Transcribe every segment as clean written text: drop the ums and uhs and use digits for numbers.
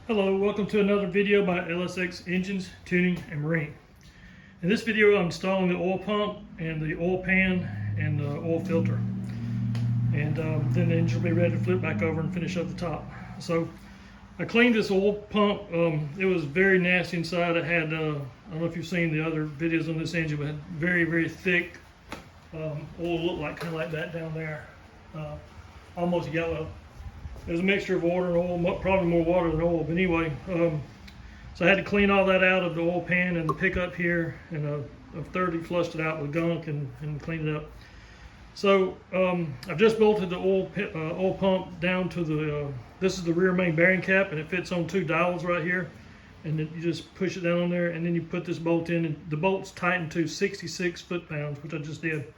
Hello, welcome to another video by LSX Engines, Tuning, and Marine. In this video I'm installing the oil pump and the oil pan and the oil filter. And then the engine will be ready to flip back over and finish up the top. So I cleaned this oil pump. It was very nasty inside. It had, I don't know if you've seen the other videos on this engine, but it had very, very thick oil, looked like kind of like that down there, almost yellow. It was a mixture of water and oil, probably more water than oil, but anyway, so I had to clean all that out of the oil pan and the pickup here, and I've thoroughly flushed it out with gunk and cleaned it up. So I've just bolted the oil pump down to the, this is the rear main bearing cap, and it fits on two dowels right here, and then you just push it down on there, and then you put this bolt in, and the bolt's tightened to 66 foot-pounds, which I just did.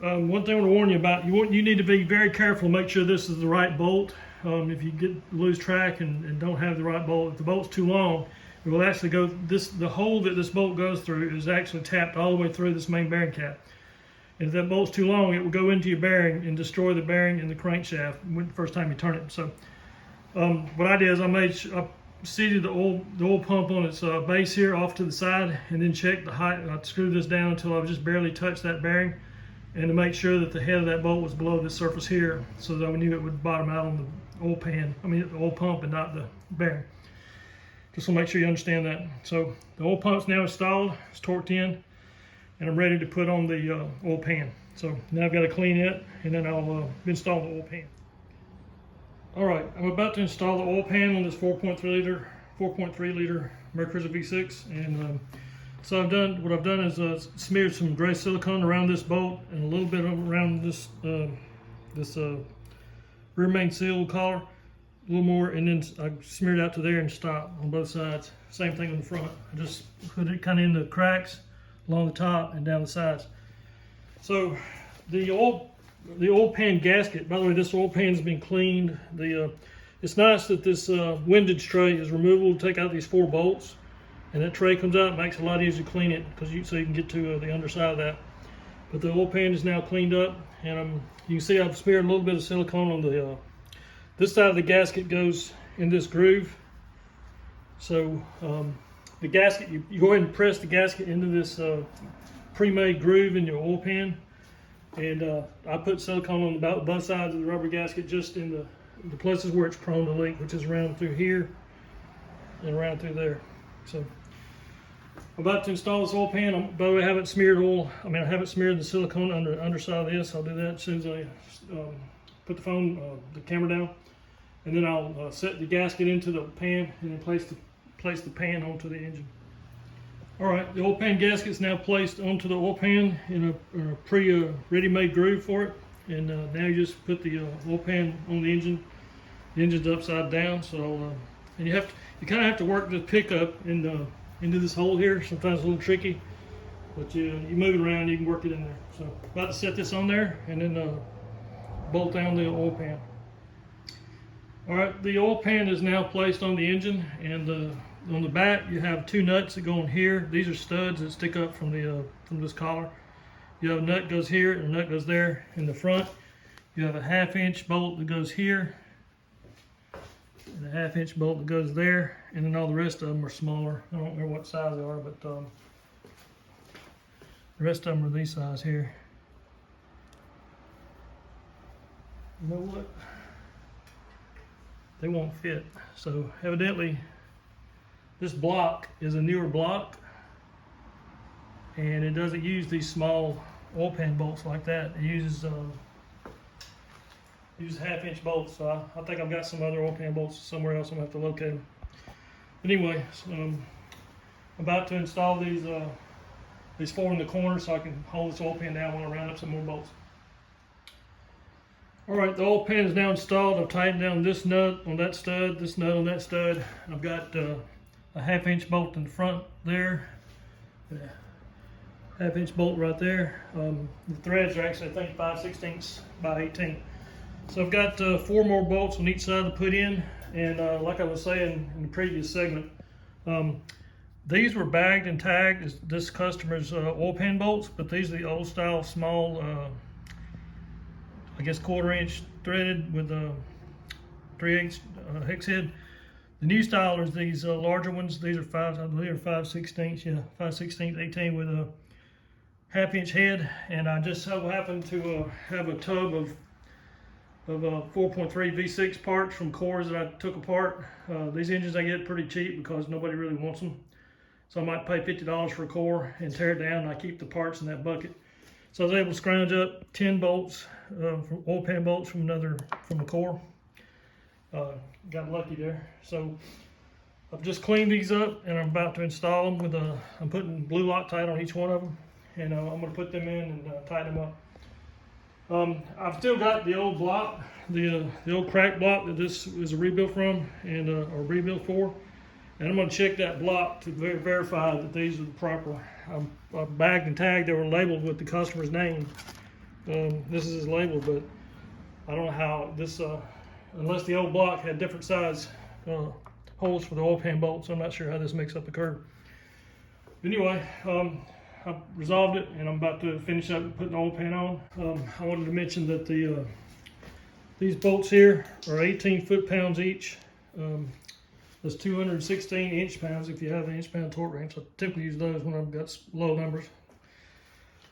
One thing I want to warn you about, you need to be very careful, make sure this is the right bolt. If you lose track and don't have the right bolt, if the bolt's too long, it will actually go, the hole that this bolt goes through is actually tapped all the way through this main bearing cap. And if that bolt's too long, it will go into your bearing and destroy the bearing in the crankshaft the first time you turn it. So what I did is I seated the oil pump on its base here off to the side, and then checked the height. I screwed this down until I just barely touched that bearing, and to make sure that the head of that bolt was below this surface here, so that I knew it would bottom out on the oil pan, the oil pump, and not the bearing. Just want to make sure you understand that. So the oil pump's now installed, it's torqued in, and I'm ready to put on the oil pan. So now I've got to clean it, and then I'll install the oil pan. All right, I'm about to install the oil pan on this 4.3 liter Mercruiser V6, and so what I've done is smeared some gray silicone around this bolt and a little bit around this rear main seal collar, a little more, and then I smeared out to there and stopped on both sides. Same thing on the front. I just put it kind of in the cracks along the top and down the sides. So the oil pan gasket, by the way, this oil pan's been cleaned. It's nice that this windage tray is removable to take out these 4 bolts. And that tray comes out, makes it a lot easier to clean it, so you can get to the underside of that. But the oil pan is now cleaned up, and you can see I've smeared a little bit of silicone on the this side of the gasket goes in this groove. So the gasket, you go ahead and press the gasket into this pre-made groove in your oil pan, and I put silicone on about both sides of the rubber gasket, just in the places where it's prone to leak, which is around through here and around through there. So I'm about to install this oil pan. By the way, I haven't smeared oil. I haven't smeared the silicone on the underside of this. I'll do that as soon as I put the camera down, and then I'll set the gasket into the pan and then place the pan onto the engine. All right, the oil pan gasket is now placed onto the oil pan in a ready-made groove for it, and now you just put the oil pan on the engine. The engine's upside down, so and you kind of have to work the pickup into this hole here. Sometimes it's a little tricky, but you move it around, you can work it in there. So about to set this on there and then bolt down the oil pan. All right, the oil pan is now placed on the engine, and on the back you have 2 nuts that go on here. These are studs that stick up from this collar. You have a nut goes here and a nut goes there. In the front you have a 1/2-inch bolt that goes here, and a 1/2-inch bolt that goes there, and then all the rest of them are smaller. I don't remember what size they are, but the rest of them are these size here. You know what? They won't fit. So evidently this block is a newer block, and it doesn't use these small oil pan bolts like that. It uses 1/2-inch bolts, so I think I've got some other oil pan bolts somewhere else. I'm gonna have to locate them. But anyway, so I'm about to install these 4 in the corner so I can hold this oil pan down while I round up some more bolts. All right, the oil pan is now installed. I've tightened down this nut on that stud, this nut on that stud. I've got a 1/2-inch bolt in the front there, 1/2-inch bolt right there. The threads are actually, I think, 5/16 by 18. So I've got 4 more bolts on each side to put in, and like I was saying in the previous segment, these were bagged and tagged as this customer's oil pan bolts, but these are the old style small, I guess 1/4-inch threaded with a 3/8 hex head. The new style is these larger ones. These are I believe are 5/16, yeah, 5/16 18 with a 1/2-inch head. And I just so happened to have a tub of 4.3 V6 parts from cores that I took apart. These engines I get pretty cheap because nobody really wants them. So I might pay $50 for a core and tear it down, and I keep the parts in that bucket. So I was able to scrounge up 10 bolts, from oil pan bolts from a core. Got lucky there. So I've just cleaned these up and I'm about to install them I'm putting blue Loctite on each one of them, and I'm going to put them in and tighten them up. I've still got the old block, the old crack block that this is a rebuild from and or rebuild for, and I'm going to check that block to verify that these are the proper. I bagged and tagged. They were labeled with the customer's name. This is his label, but I don't know how this. Unless the old block had different size holes for the oil pan bolts, I'm not sure how this makes up the curve. But anyway, I've resolved it, and I'm about to finish up putting the oil pan on. I wanted to mention that these bolts here are 18 foot-pounds each. That's 216 inch-pounds if you have an inch-pound torque wrench. I typically use those when I've got low numbers.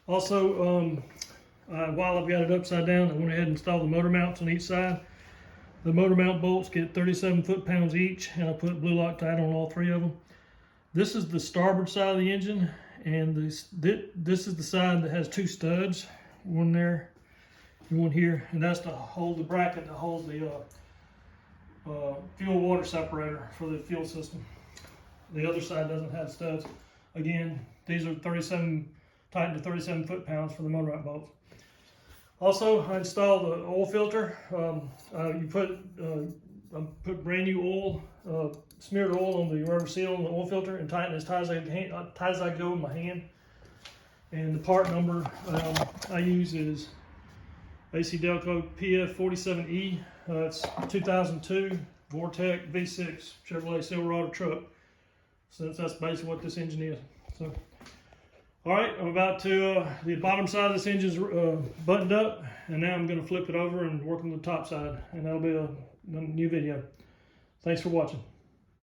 Also, while I've got it upside down, I went ahead and installed the motor mounts on each side. The motor mount bolts get 37 foot-pounds each, and I put blue Loctite on all 3 of them. This is the starboard side of the engine, and this is the side that has 2 studs, one there and one here, and that's to hold the bracket that holds the fuel water separator for the fuel system. The other side doesn't have studs. Again, these are tightened to 37 foot-pounds for the motor mount bolts. Also, I installed the oil filter. I put brand new oil, smeared oil on the rubber seal on the oil filter and tighten as tight as I go with my hand. And the part number I use is AC Delco PF47E. It's 2002 Vortec V6 Chevrolet Silverado truck. So that's basically what this engine is. So. All right, I'm about to, the bottom side of this engine's buttoned up, and now I'm going to flip it over and work on the top side, and that'll be a new video. Thanks for watching.